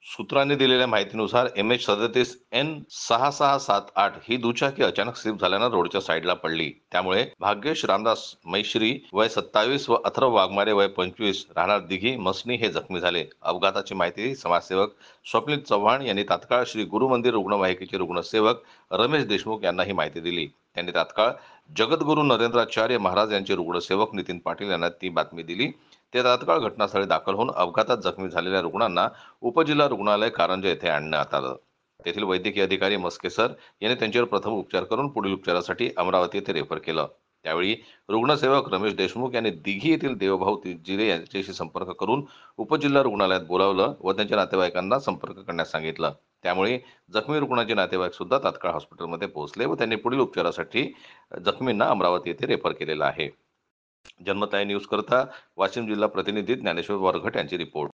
सूत्रांनी दिलेल्या माहितीनुसार MH-37N6678 ही दुचाकी अचानक स्लिप झाल्यानं रोडच्या साईडला पडली. त्यामुळे भाग्येश रामदास मैश्री वय 27 व अथर्व वाघमारे वय 25 राहणार दिघी मसनी हे जखमी झाले. अपघाताची माहिती समाजसेवक स्वप्नील चव्हाण यांनी तात्काळ श्री गुरु मंदिर रुग्णवाहिकेचे रुग्णसेवक रमेश देशमुख यांना ही माहिती दिली. त्यांनी तात्काळ जगद्गुरू नरेंद्राचार्य महाराज यांचे रुग्णसेवक नितीन पाटील यांना ती बातमी दिली. ते तात्काळ घटनास्थळी दाखल होऊन अपघातात जखमी झालेल्या रुग्णांना उपजिल्हा रुग्णालय कारंजा येथे आणण्यात आलं. तेथील वैद्यकीय अधिकारी मस्के सर यांनी त्यांच्यावर प्रथम उपचार करून पुढील उपचारासाठी अमरावती येथे रेफर केलं. त्यावेळी रुग्णसेवक रमेश देशमुख यांनी दिघी येथील देवभाऊ जिरे यांच्याशी संपर्क करून उपजिल्हा रुग्णालयात बोलावलं व त्यांच्या नातेवाईकांना संपर्क करण्यास सांगितलं. त्यामुळे जखमी रुग्णाचे नातेवाईक सुद्धा तात्काळ हॉस्पिटलमध्ये पोहोचले व त्यांनी पुढील उपचारासाठी जखमींना अमरावती येथे रेफर केलेलं आहे. जन्मताई न्यूज करता वाशिम जिल्हा प्रतिनिधी ज्ञानेश्वर वरघट यांची रिपोर्ट.